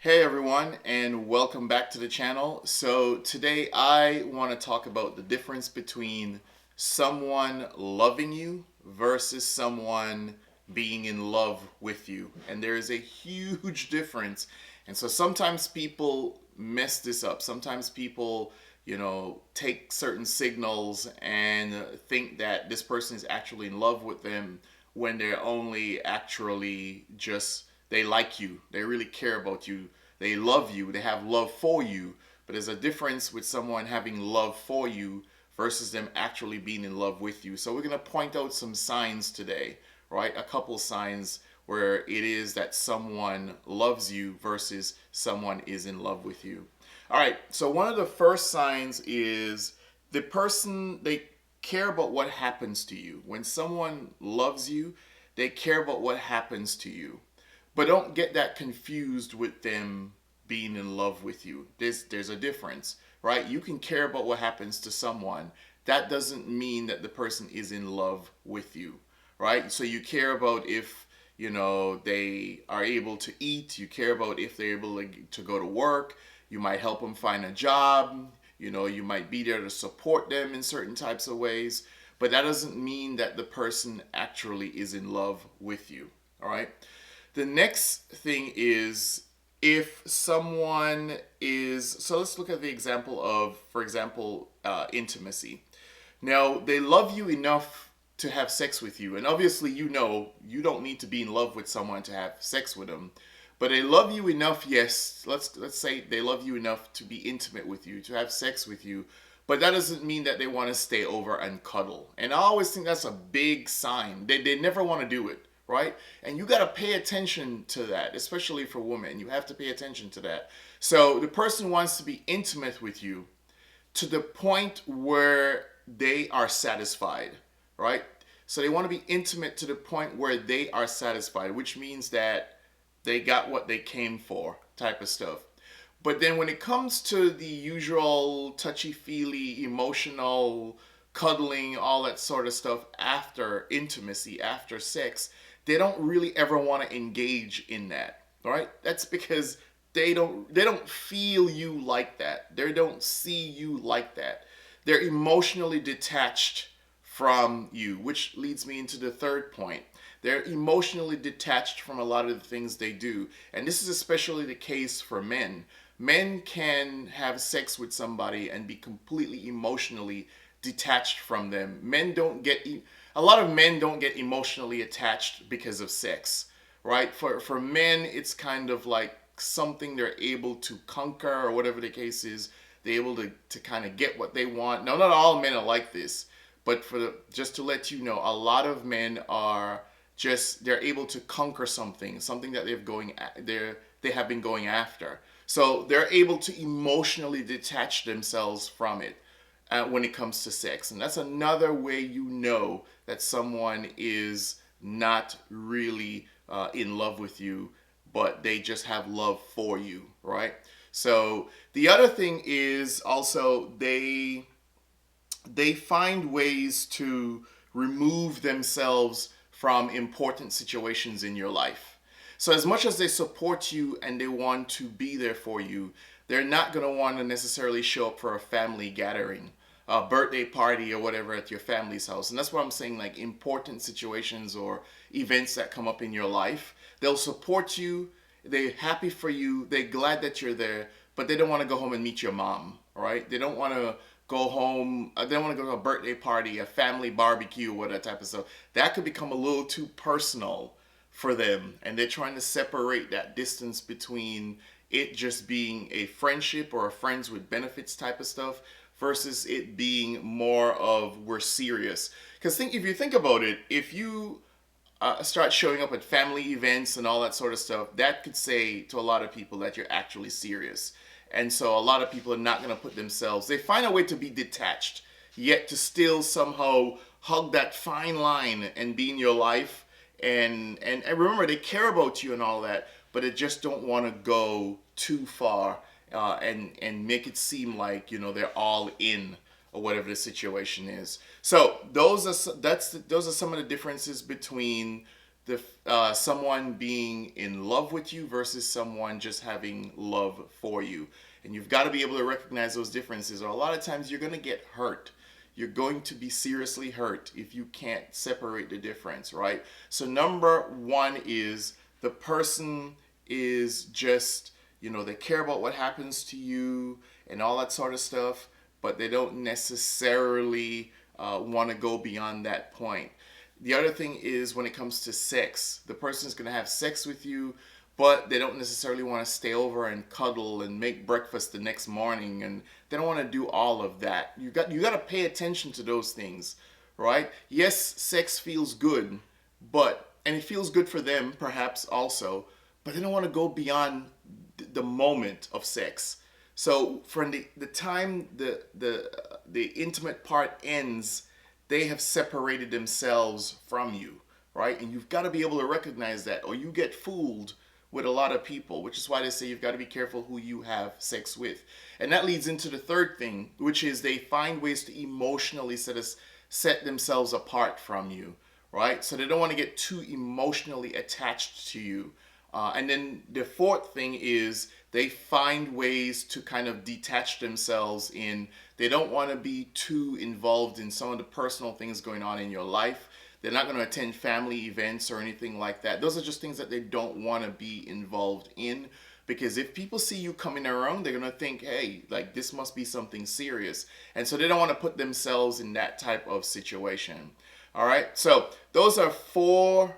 Hey everyone, and welcome back to the channel. So today I want to talk about the difference between someone loving you versus someone being in love with you. And there is a huge difference. And so sometimes people mess this up. Sometimes people, take certain signals and think that this person is actually in love with them when they're only actually just they like you. They really care about you. They love you. They have love for you. But there's a difference with someone having love for you versus them actually being in love with you. So we're going to point out some signs today, right? A couple signs where it is that someone loves you versus someone is in love with you. All right. So one of the first signs is the person they care about what happens to you. When someone loves you, they care about what happens to you. But don't get that confused with them being in love with you. There's a difference, right? You can care about what happens to someone. That doesn't mean that the person is in love with you, right? So you care about if they are able to eat. You care about if they're able to go to work. You might help them find a job. You might be there to support them in certain types of ways. But that doesn't mean that the person actually is in love with you, all right? The next thing is if someone is, so let's look at the example of, for example, intimacy. Now, they love you enough to have sex with you, and obviously, you don't need to be in love with someone to have sex with them, but they love you enough. Yes, let's say they love you enough to be intimate with you, to have sex with you, but that doesn't mean that they want to stay over and cuddle. And I always think that's a big sign. They never want to do it, right? And you got to pay attention to that, especially for women. You have to pay attention to that. So the person wants to be intimate with you to the point where they are satisfied, right? So they want to be intimate to the point where they are satisfied, which means that they got what they came for, type of stuff. But then when it comes to the usual touchy feely, emotional, cuddling, all that sort of stuff after intimacy, after sex, they don't really ever want to engage in that. All right? That's because they don't feel you like that. They don't see you like that. They're emotionally detached from you, which leads me into the third point. They're emotionally detached from a lot of the things they do. And this is especially the case for men. Men can have sex with somebody and be completely emotionally detached from them. A lot of men don't get emotionally attached because of sex, right? For men, it's kind of like something they're able to conquer or whatever the case is. They're able to kind of get what they want. Now, not all men are like this, but just to let you know, a lot of men are they're able to conquer something that they have been going after. So they're able to emotionally detach themselves from it when it comes to sex. And that's another way you know that someone is not really in love with you, but they just have love for you, right? So the other thing is also they find ways to remove themselves from important situations in your life. So as much as they support you and they want to be there for you, they're not going to want to necessarily show up for a family gathering, a birthday party or whatever at your family's house. And that's what I'm saying, like important situations or events that come up in your life. They'll support you, they're happy for you, they're glad that you're there, but they don't want to go home and meet your mom, right? They don't want to go home. They don't want to go to a birthday party, a family barbecue, or that type of stuff. That could become a little too personal for them, and they're trying to separate that distance between it just being a friendship or a friends with benefits type of stuff versus it being more of we're serious. Because if you think about it, if you start showing up at family events and all that sort of stuff, that could say to a lot of people that you're actually serious. And so a lot of people are not going to put themselves, they find a way to be detached, yet to still somehow hug that fine line and be in your life. And remember, they care about you and all that, but they just don't want to go too far and make it seem like, they're all in or whatever the situation is. So those are some of the differences between someone being in love with you versus someone just having love for you. And you've got to be able to recognize those differences, or a lot of times you're going to get hurt. You're going to be seriously hurt if you can't separate the difference, right? So number one is the person is just, they care about what happens to you and all that sort of stuff, but they don't necessarily want to go beyond that point. The other thing is when it comes to sex, the person is going to have sex with you, but they don't necessarily want to stay over and cuddle and make breakfast the next morning, and they don't want to do all of that. You got to pay attention to those things, right? Yes, sex feels good, and it feels good for them perhaps also, but they don't want to go beyond the moment of sex. So from the time the intimate part ends, they have separated themselves from you, right? And you've got to be able to recognize that, or you get fooled with a lot of people, which is why they say you've got to be careful who you have sex with. And that leads into the third thing, which is they find ways to emotionally set themselves apart from you, right? So they don't want to get too emotionally attached to you. And then the fourth thing is they find ways to kind of detach themselves they don't want to be too involved in some of the personal things going on in your life. They're not going to attend family events or anything like that. Those are just things that they don't want to be involved in, because if people see you coming around, they're going to think, hey, like this must be something serious. And so they don't want to put themselves in that type of situation. All right. So those are 4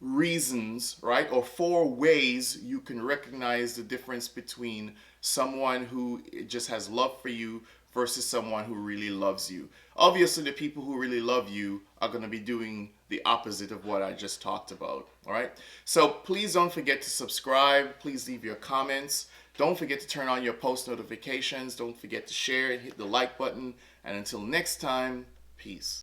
reasons, right? Or 4 ways you can recognize the difference between someone who just has love for you versus someone who really loves you. Obviously, the people who really love you are going to be doing the opposite of what I just talked about. All right. So please don't forget to subscribe. Please leave your comments. Don't forget to turn on your post notifications. Don't forget to share and hit the like button. And until next time, peace.